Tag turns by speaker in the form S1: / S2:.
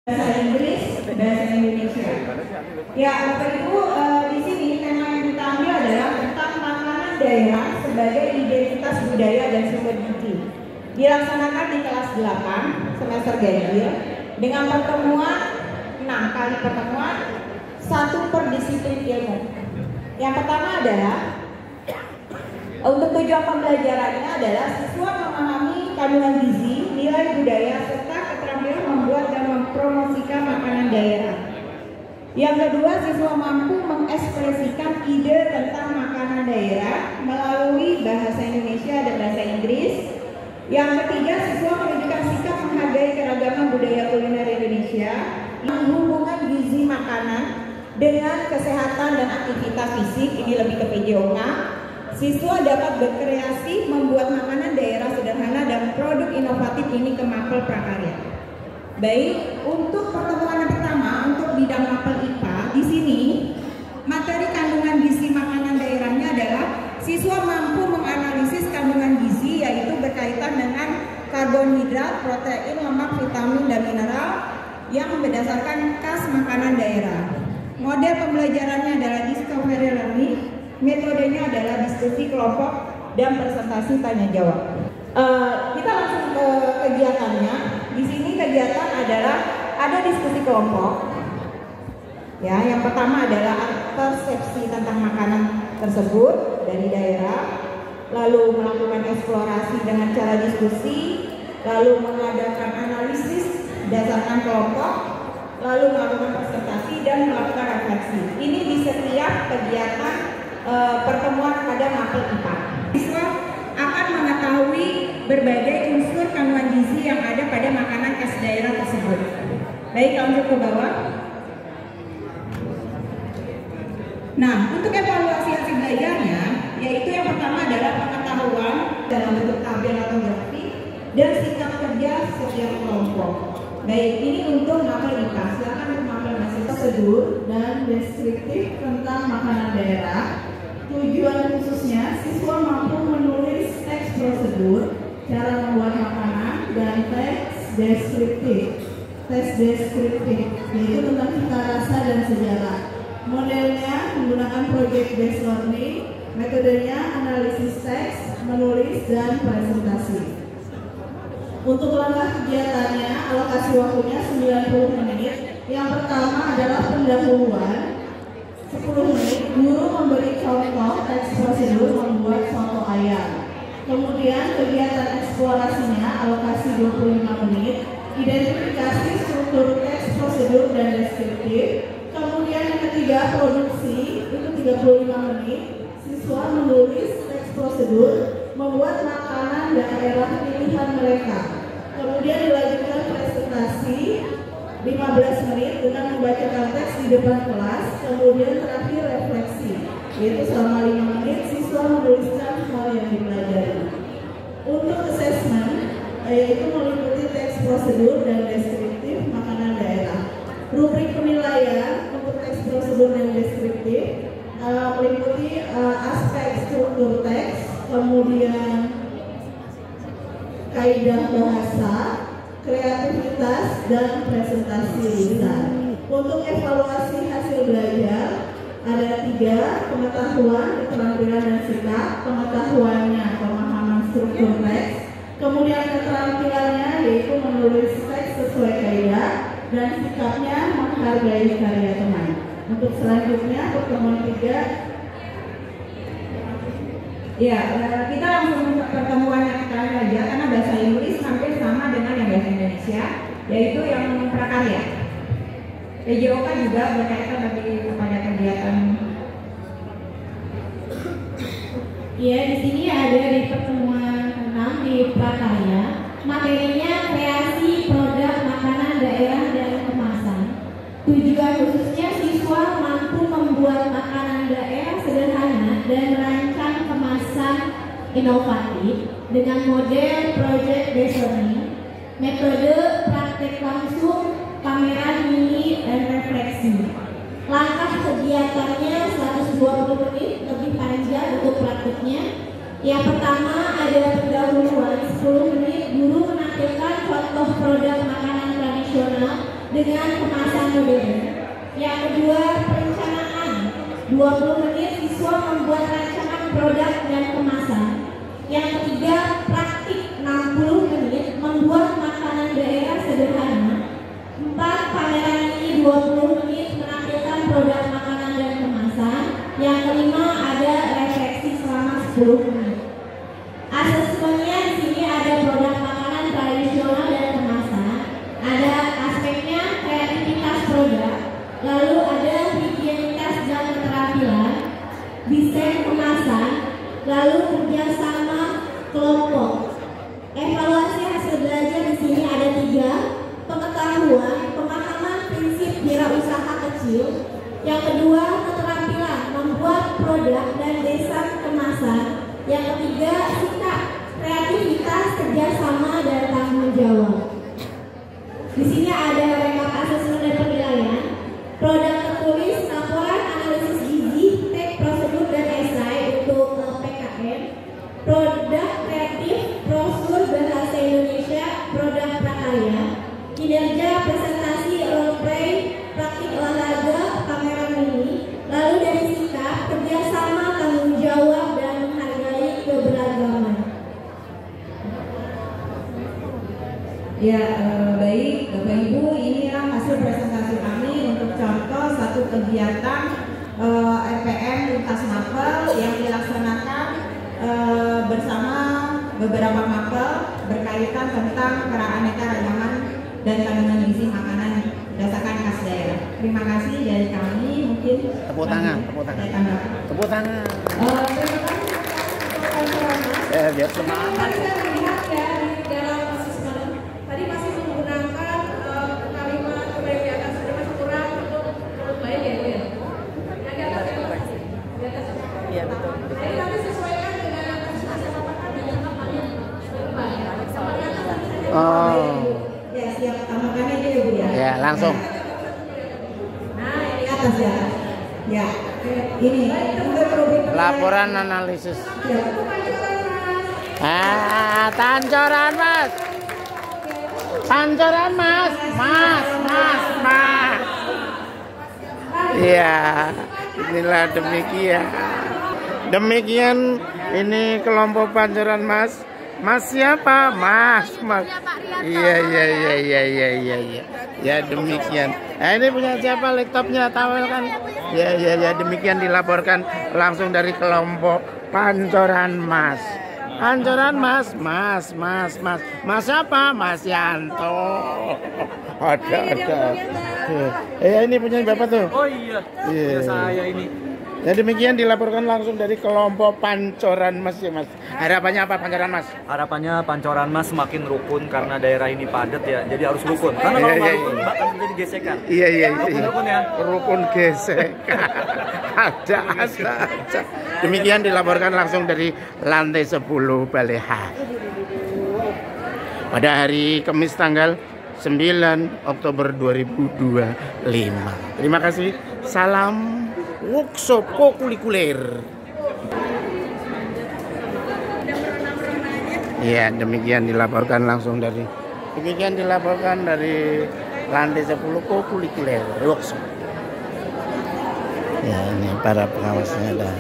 S1: bahasa Inggris, bahasa Indonesia. Ya, Bapak Ibu, di sini tema yang kita ambil adalah tentang makanan daerah sebagai identitas budaya dan sumber gizi. Dilaksanakan di kelas 8 semester ganjil dengan pertemuan 6 kali pertemuan, 1 per disiplin ilmu. Yang pertama adalah untuk tujuan pembelajarannya adalah siswa memahami kandungan gizi, nilai budaya, serta keterampilan membuat dan mempromosikan makanan daerah. Yang kedua, siswa mampu mengekspresikan ide tentang makanan daerah melalui bahasa Indonesia dan bahasa Inggris. Yang ketiga, siswa menunjukkan sikap menghargai keragaman budaya kuliner Indonesia, menghubungkan gizi makanan dengan kesehatan dan aktivitas fisik, ini lebih ke PJOK. Siswa dapat berkreasi membuat makanan daerah sederhana dan produk inovatif ini ke mapel prakarya. Baik, untuk pertemuan yang pertama untuk bidang mapel IPA, di sini materi kandungan gizi makanan daerahnya adalah siswa mampu menganalisis kandungan gizi, yaitu berkaitan dengan karbohidrat, protein, lemak, vitamin, dan mineral yang berdasarkan khas makanan daerah. Model pembelajarannya adalah discovery learning. Metodenya adalah diskusi kelompok dan presentasi tanya jawab. Kita langsung ke kegiatannya. Di sini kegiatan adalah ada diskusi kelompok. Ya, yang pertama adalah persepsi tentang makanan tersebut dari daerah, lalu melakukan eksplorasi dengan cara diskusi, lalu mengadakan analisis berdasarkan kelompok, lalu melakukan presentasi dan melakukan refleksi. Ini di setiap kegiatan pertemuan pada mapel IPA. Siswa akan mengetahui berbagai unsur kandungan gizi yang ada pada makanan khas daerah tersebut. Baik, lanjut ke bawah. Nah, untuk evaluasi hasil belajarnya, yaitu yang pertama adalah pengetahuan dalam bentuk tabel atau grafik dan sikap kerja setiap kelompok. Baik, ini untuk mapel IPA. Silakan untuk mapel mahasiswa.
S2: Prosedur dan deskriptif tentang makanan daerah. Tujuan khususnya siswa mampu menulis teks prosedur, cara membuat makanan, dan teks deskriptif. Teks deskriptif yaitu tentang cita rasa dan sejarah. Modelnya menggunakan project based learning, metodenya analisis teks, menulis, dan presentasi. Untuk langkah kegiatannya, alokasi waktunya 90 menit. Yang pertama adalah pendahuluan 10 menit, guru memberi contoh teks prosedur membuat soto ayam. Kemudian kegiatan eksplorasinya alokasi 25 menit, identifikasi struktur teks prosedur dan deskriptif. Kemudian yang ketiga produksi, itu 35 menit, siswa menulis teks prosedur membuat makanan daerah pilihan mereka. Kemudian dilanjutkan presentasi 15 menit dengan membacakan teks di depan kelas. Kemudian terakhir refleksi, yaitu selama 5 menit siswa menuliskan hal yang dipelajari. Untuk assessment, yaitu meliputi teks prosedur dan deskriptif makanan daerah. Rubrik penilaian untuk teks prosedur dan deskriptif meliputi aspek struktur teks, kemudian kaidah bahasa, kreativitas, dan presentasi lisan. Untuk evaluasi hasil belajar ada 3: pengetahuan, keterampilan, dan sikap. Pengetahuannya pemahaman struktur teks, kemudian keterampilannya yaitu menulis teks sesuai kaidah, dan sikapnya menghargai karya teman. Untuk selanjutnya pertemuan 3.
S1: Ya, kita langsung ke pertemuan yang terakhir aja karena bahasa Inggris hampir sama dengan yang bahasa Indonesia, yaitu yang prakarya. PJOK juga berkaitan lebih kepada kegiatan.
S3: Ya, di sini ada di pertemuan 6 di prakarya. Materinya kreasi produk makanan daerah dan kemasan. Tujuan khususnya siswa mampu membuat makanan daerah sederhana dan merancang kemasan inovatif dengan model project based learning, metode praktek langsung, kamera mini, dan refleksi. Langkah kegiatannya 120 menit, lebih panjang untuk praktiknya. Yang pertama ada pendahuluan 10 menit, guru menampilkan contoh produk makanan tradisional dengan kemasan modern. Yang kedua, perencanaan. 20 menit siswa membuat rancangan produk dan kemasan. Yang ketiga, praktik. 60 menit membuat makanan daerah sederhana. 4, pameran ini 20 menit menampilkan produk makanan dan kemasan. Yang kelima, ada refleksi selama 10 menit. Asesmennya di sini ada produk makanan tradisional dan kemasan, ada aspeknya kreativitas produk, lalu ada higienitas dan keterampilan, desain kemasan, lalu kerjasama kelompok. Evaluasi hasil belajar di sini ada 3, pengetahuan, pemahaman prinsip wirausaha kecil. Yang kedua, keterampilan membuat produk dan desain kemasan. Yang ketiga, sikap, kreativitas, kerjasama dan tanggung jawab. Di sini ada rekap asesmen dan penilaian, produk tertulis, laporan analisis gizi, teks prosedur dan esai untuk PKN, produk kreatif, brosur bahasa Indonesia, produk prakarya, kinerja presentasi role play, praktik olahraga, pameran mini, lalu dari sikap, kerjasama, tanggung jawab dan menghargai keberagaman.
S1: Ya, baik Bapak Ibu, inilah hasil presentasi kami untuk contoh satu kegiatan RPM lintas mapel yang dilaksanakan bersama beberapa mapel berkaitan tentang keanekaragaman dan kandungan gizi makanan berdasarkan khas daerah. Terima kasih dari kami, mungkin
S4: tepuk tangan.
S1: Terima kasih
S4: Biar semangat.
S2: Kita melihat ya di dalam asesmen tadi masih menggunakan kalimat kembali di atas, ada masih kurang untuk lain ya Bu ya. Yang di atas ya Mas? Di atas.
S4: Iya betul.
S2: Jadi nanti sesuaikan dengan asesmen apakah di dalam paling sama di atas tadi saya.
S4: Oh.
S1: Ya, siap tambahkannya aja ya Bu ya.
S4: Ya, langsung.
S1: Nah, di atas ya. Ya, ini untuk rubrik
S4: Laporan analisis.
S1: Ya.
S4: Tancoran Mas. Tancoran Mas. Mas. Iya, inilah demikian. Demikian ini kelompok Pancoran Mas. Mas siapa? Mas. Iya. Ya demikian. Nah, ini punya siapa laptopnya? Tawel kan? Ya demikian dilaporkan langsung dari kelompok Pancoran Mas. Pancoran Mas. Mas siapa? Mas Yanto. Ada. Ini punya Bapak tuh.
S5: Oh iya. Saya ini.
S4: Ya demikian dilaporkan langsung dari kelompok Pancoran Mas ya Mas. Harapannya apa Pancoran Mas?
S5: Harapannya Pancoran Mas semakin rukun karena daerah ini padat ya. Jadi harus rukun. Karena kalau nggak rukun bahkan terjadi gesekan.
S4: Iya.
S5: Rukun ya.
S4: Rukun gesekan. Ada. Demikian dilaporkan langsung dari lantai 10 Balai H. Pada hari Kamis tanggal 9 Oktober 2025. Terima kasih. Salam workshop kokulikuler. Ya, demikian dilaporkan dari lantai 10 kokulikuler workshop. Ya, ini para pengawasnya dah.